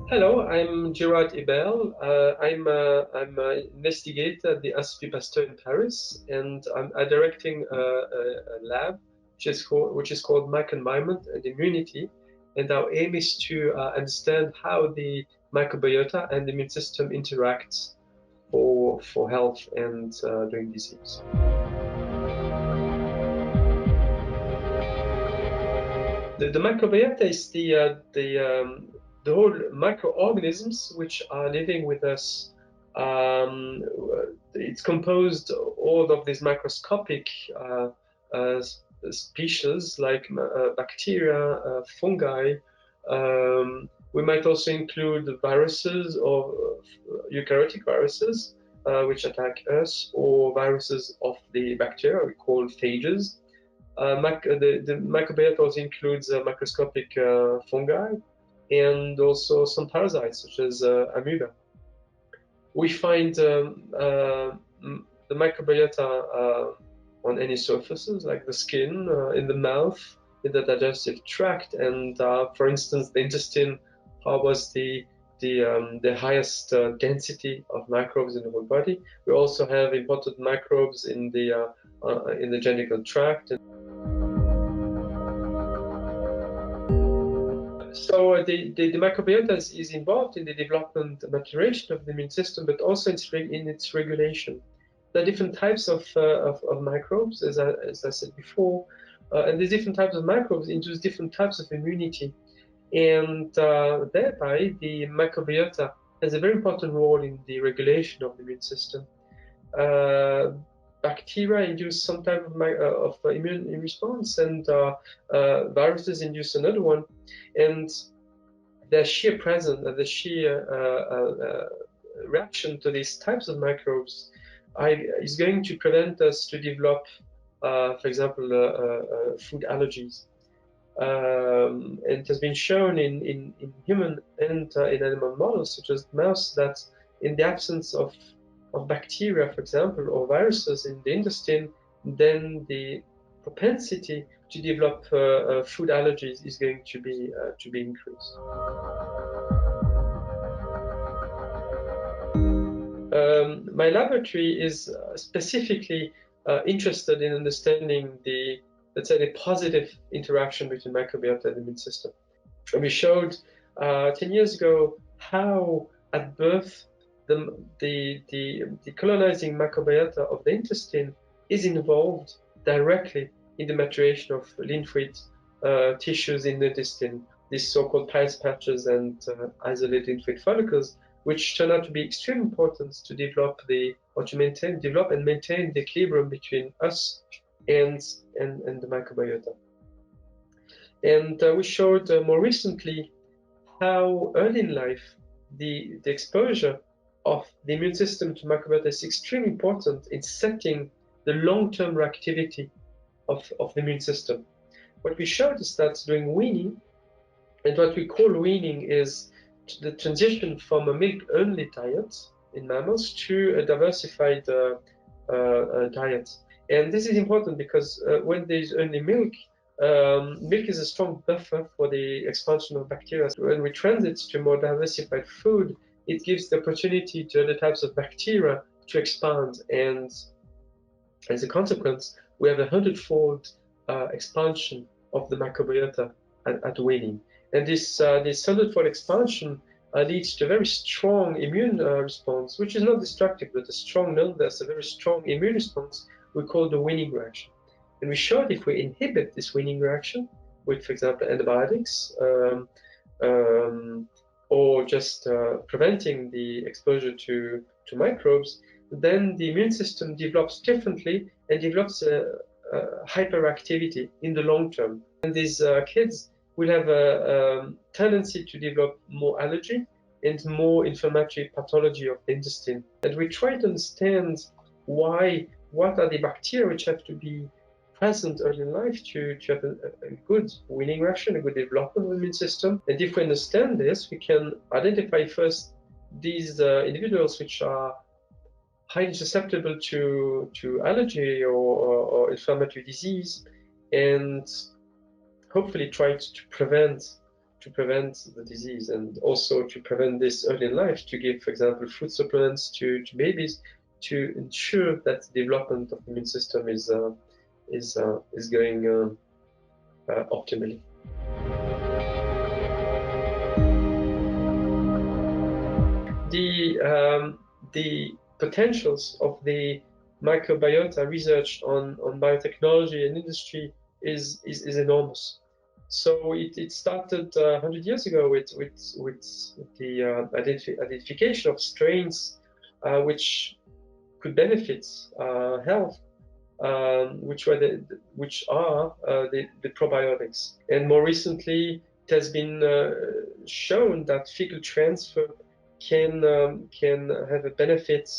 Hello, I'm Gérard Eberl. I'm an investigator at the Institut Pasteur in Paris, and I'm directing a lab which is called Microenvironment and Immunity. And our aim is to understand how the microbiota and the immune system interact for health and during disease. The microbiota is the whole microorganisms which are living with us. It's composed all of these microscopic species like bacteria, fungi. We might also include viruses or eukaryotic viruses which attack us, or viruses of the bacteria we call phages. The microbiota also includes microscopic fungi and also some parasites such as amoeba. We find the microbiota on any surfaces like the skin, in the mouth, in the digestive tract, and for instance, the intestine harbors the highest density of microbes in the whole body. We also have important microbes in the genital tract. So the microbiota is involved in the development and maturation of the immune system, but also in its regulation. There are different types of microbes, as I said before, and these different types of microbes induce different types of immunity. And thereby, the microbiota has a very important role in the regulation of the immune system. Bacteria induce some type of immune response, and viruses induce another one. And the sheer presence, the sheer reaction to these types of microbes is going to prevent us to develop, for example, food allergies. And it has been shown in human and in animal models, such as mouse, that in the absence of bacteria, for example, or viruses in the intestine, then the propensity to develop food allergies is going to be increased. My laboratory is specifically interested in understanding let's say, the positive interaction between microbiota and the immune system. And we showed 10 years ago how at birth the colonizing microbiota of the intestine is involved directly in the maturation of lymphoid tissues in the intestine, these so-called Peyer's patches and isolated lymphoid follicles, which turn out to be extremely important to develop and maintain the equilibrium between us and the microbiota. And we showed more recently how early in life the exposure of the immune system to microbiota is extremely important in setting the long-term reactivity of the immune system. What we showed is that during weaning, and what we call weaning is the transition from a milk-only diet in mammals to a diversified diet. And this is important because when there's only milk, milk is a strong buffer for the expansion of bacteria. So when we transit to more diversified food, it gives the opportunity to other types of bacteria to expand. And as a consequence, we have a 100-fold expansion of the microbiota at weaning. And this 100-fold expansion leads to a very strong immune response, which is not destructive, but a strong, nonetheless, a very strong immune response we call the weaning reaction. And we showed if we inhibit this weaning reaction with, for example, antibiotics, or just preventing the exposure to microbes, then the immune system develops differently and develops hyperactivity in the long term. And these kids will have a tendency to develop more allergy and more inflammatory pathology of the intestine. And we try to understand what are the bacteria which have to be present early in life to have a good weaning reaction, a good development of the immune system. And if we understand this, we can identify first these individuals which are highly susceptible to allergy or inflammatory disease, and hopefully try to prevent to prevent the disease, and also to prevent this early in life, to give, for example, food supplements to babies to ensure that the development of the immune system is going optimally. The potentials of the microbiota research on biotechnology and industry is enormous. So it started 100 years ago with the identification of strains which could benefit health, which are the probiotics. And more recently, it has been shown that fecal transfer can have a benefit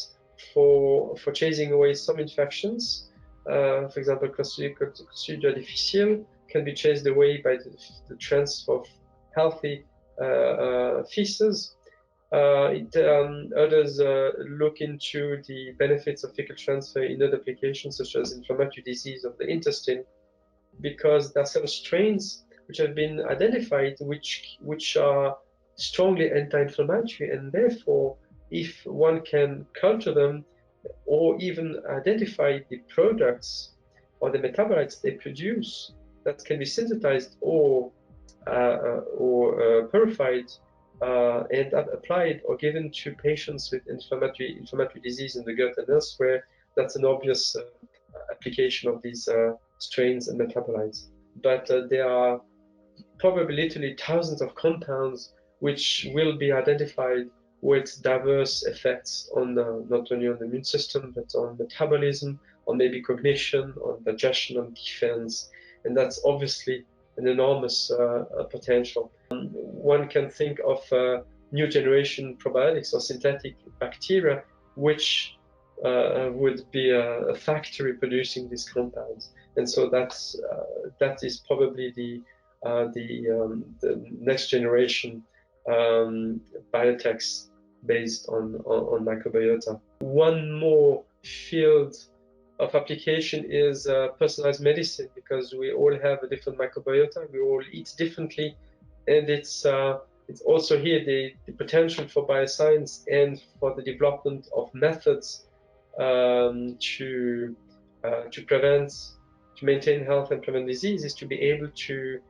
for chasing away some infections. For example, Clostridia difficile can be chased away by the transfer of healthy feces. Others look into the benefits of fecal transfer in other applications, such as inflammatory disease of the intestine, because there are some strains which have been identified which are strongly anti-inflammatory, and therefore, if one can culture them or even identify the products or the metabolites they produce that can be synthesized or purified and applied or given to patients with inflammatory disease in the gut and elsewhere, that's an obvious application of these strains and metabolites. But there are probably literally thousands of compounds which will be identified with diverse effects on not only on the immune system, but on metabolism, on maybe cognition, on digestion, on defense. And that's obviously an enormous potential. One can think of new generation probiotics or synthetic bacteria, which would be a factory producing these compounds. And so that is probably the next generation biotechs based on microbiota. One more field of application is personalized medicine, because we all have a different microbiota, we all eat differently, and it's also here the potential for bioscience and for the development of methods to prevent, to maintain health and prevent disease, is to be able to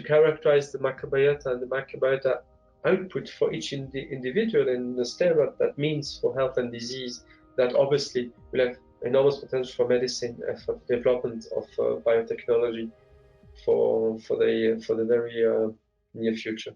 characterize the microbiota and the microbiota output for each individual and understand what that means for health and disease. That obviously will have enormous potential for medicine and for the development of biotechnology for the very near future.